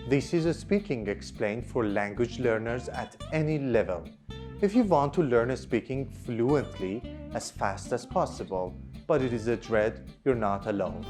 This is a speaking explained for language learners at any level. If you want to learn speaking fluently as fast as possible, but it is a dread, you're not alone.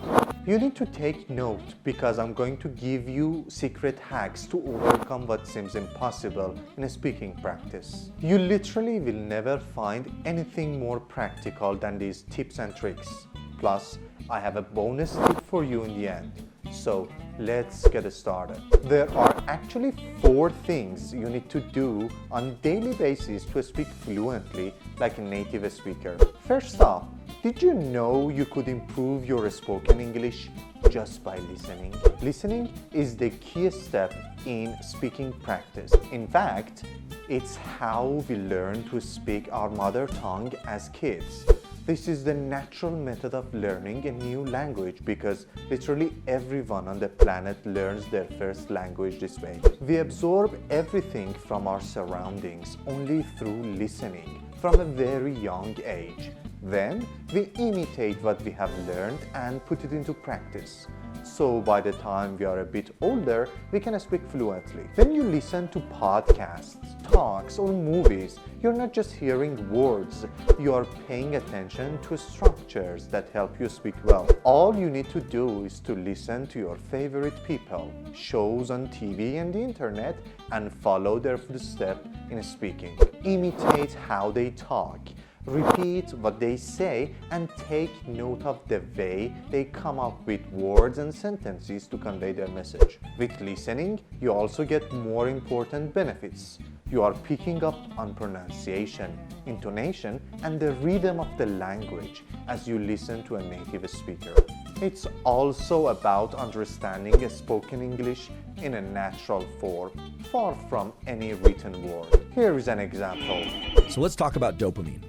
You need to take note because I'm going to give you secret hacks to overcome what seems impossible in a speaking practice. You literally will never find anything more practical than these tips and tricks. Plus, I have a bonus tip for you in the end. So let's get started. There are actually 4 things you need to do on a daily basis to speak fluently like a native speaker. First off, did you know you could improve your spoken English just by listening? Listening is the key step in speaking practice. In fact, it's how we learn to speak our mother tongue as kids. This is the natural method of learning a new language because literally everyone on the planet learns their first language this way. We absorb everything from our surroundings only through listening from a very young age. Then we imitate what we have learned and put it into practice. So by the time we are a bit older, we can speak fluently. When you listen to podcasts, talks, or movies, you're not just hearing words, you are paying attention to structures that help you speak well. All you need to do is to listen to your favorite people, shows on TV and the internet, and follow their footsteps in speaking. Imitate how they talk. Repeat what they say and take note of the way they come up with words and sentences to convey their message. With listening, you also get more important benefits. You are picking up on pronunciation, intonation, and the rhythm of the language as you listen to a native speaker. It's also about understanding a spoken English in a natural form, far from any written word. Here is an example. So let's talk about dopamine.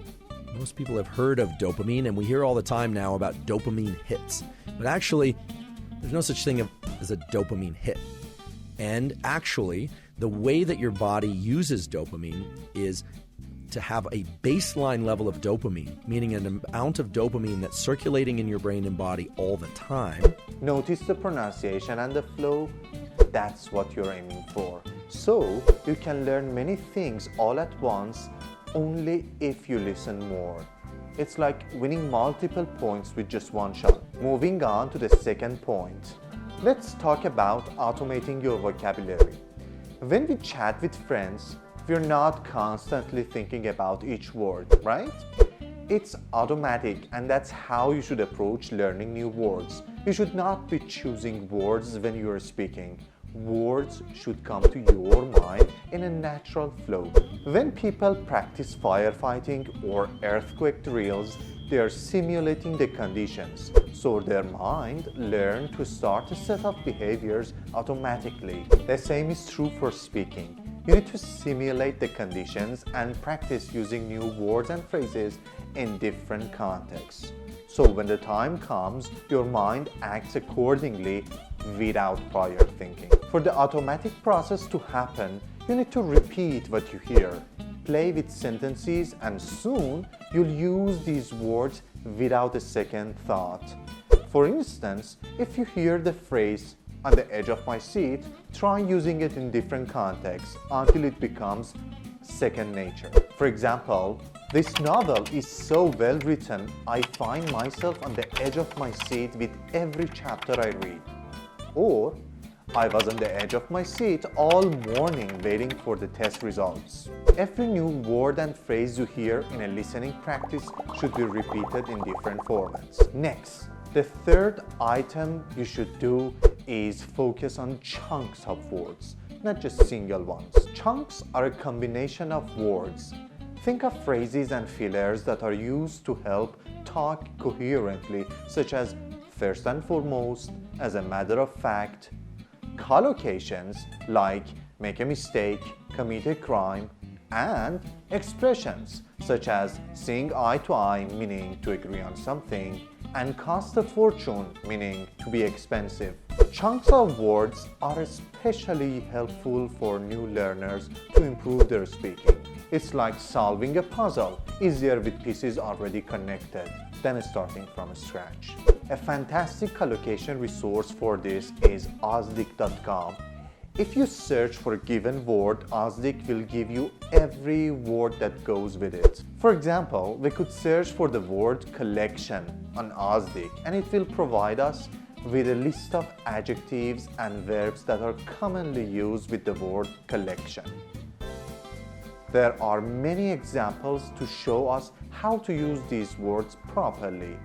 Most people have heard of dopamine, and we hear all the time now about dopamine hits. But actually, there's no such thing as a dopamine hit. And actually, the way that your body uses dopamine is to have a baseline level of dopamine, meaning an amount of dopamine that's circulating in your brain and body all the time. Notice the pronunciation and the flow. That's what you're aiming for. So, you can learn many things all at once only if you listen more. It's like winning multiple points with just one shot. Moving on to the second point. Let's talk about automating your vocabulary. When we chat with friends, we're not constantly thinking about each word, right? It's automatic, and that's how you should approach learning new words. You should not be choosing words when you're speaking. Words should come to your mind in a natural flow. When people practice firefighting or earthquake drills, they are simulating the conditions, so their mind learns to start a set of behaviors automatically. The same is true for speaking. You need to simulate the conditions and practice using new words and phrases in different contexts. So when the time comes, your mind acts accordingly without prior thinking. For the automatic process to happen, you need to repeat what you hear. Play with sentences, and soon you'll use these words without a second thought. For instance, if you hear the phrase "on the edge of my seat," try using it in different contexts until it becomes second nature. For example, this novel is so well written, I find myself on the edge of my seat with every chapter I read. Or, I was on the edge of my seat all morning waiting for the test results. Every new word and phrase you hear in a listening practice should be repeated in different formats. Next, the third item you should do is focus on chunks of words, not just single ones. Chunks are a combination of words. Think of phrases and fillers that are used to help talk coherently, such as first and foremost, as a matter of fact, collocations like make a mistake, commit a crime, and expressions such as seeing eye to eye, meaning to agree on something, and cost a fortune, meaning to be expensive. Chunks of words are especially helpful for new learners to improve their speaking. It's like solving a puzzle, easier with pieces already connected than starting from scratch. A fantastic collocation resource for this is osdic.com. If you search for a given word, Azdik will give you every word that goes with it. For example, we could search for the word collection on Azdik and it will provide us with a list of adjectives and verbs that are commonly used with the word collection. There are many examples to show us how to use these words properly.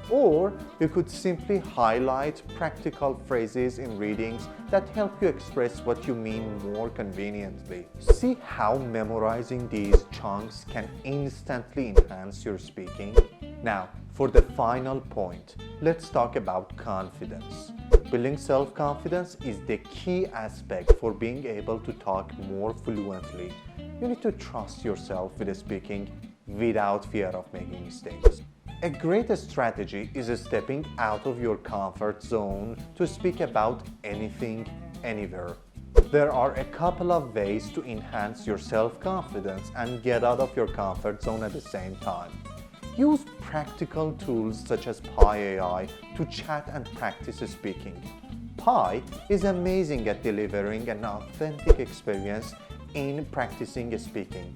Or you could simply highlight practical phrases in readings that help you express what you mean more conveniently. See how memorizing these chunks can instantly enhance your speaking? Now, for the final point, let's talk about confidence. Building self-confidence is the key aspect for being able to talk more fluently. You need to trust yourself with speaking without fear of making mistakes. A great strategy is stepping out of your comfort zone to speak about anything, anywhere. There are a couple of ways to enhance your self-confidence and get out of your comfort zone at the same time. Use practical tools such as Pi AI to chat and practice speaking. Pi is amazing at delivering an authentic experience in practicing speaking.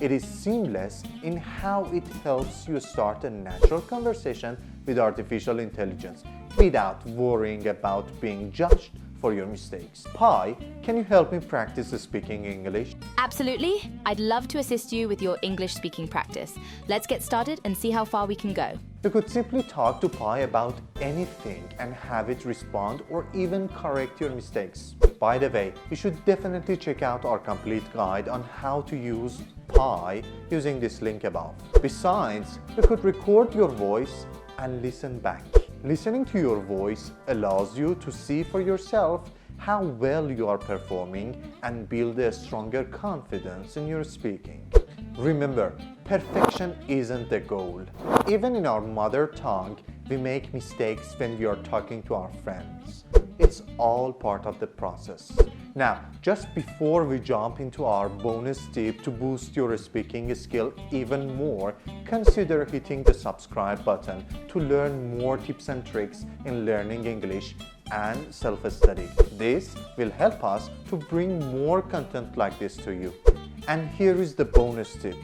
It is seamless in how it helps you start a natural conversation with artificial intelligence without worrying about being judged for your mistakes. Pi, can you help me practice speaking English? Absolutely. I'd love to assist you with your English speaking practice. Let's get started and see how far we can go. You could simply talk to Pi about anything and have it respond or even correct your mistakes. By the way, you should definitely check out our complete guide on how to use Pi using this link above. Besides, you could record your voice and listen back. Listening to your voice allows you to see for yourself how well you are performing and build a stronger confidence in your speaking. Remember, perfection isn't the goal. Even in our mother tongue, we make mistakes when we are talking to our friends. It's all part of the process. Now, just before we jump into our bonus tip to boost your speaking skill even more, consider hitting the subscribe button to learn more tips and tricks in learning English and self-study. This will help us to bring more content like this to you. And here is the bonus tip.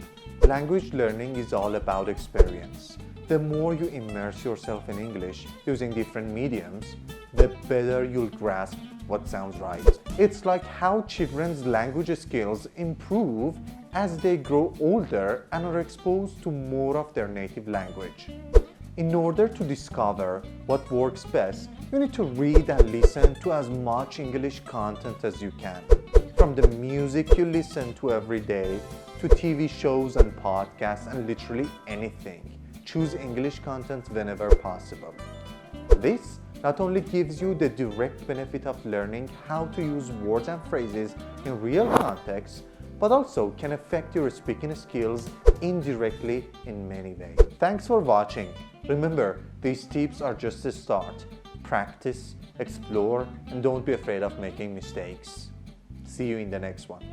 Language learning is all about experience. The more you immerse yourself in English using different mediums, the better you'll grasp what sounds right. It's like how children's language skills improve as they grow older and are exposed to more of their native language. In order to discover what works best, you need to read and listen to as much English content as you can. From the music you listen to every day, to TV shows and podcasts and literally anything. Choose English content whenever possible. This not only gives you the direct benefit of learning how to use words and phrases in real context, but also can affect your speaking skills indirectly in many ways. Thanks for watching. Remember, these tips are just a start. Practice, explore, and don't be afraid of making mistakes. See you in the next one.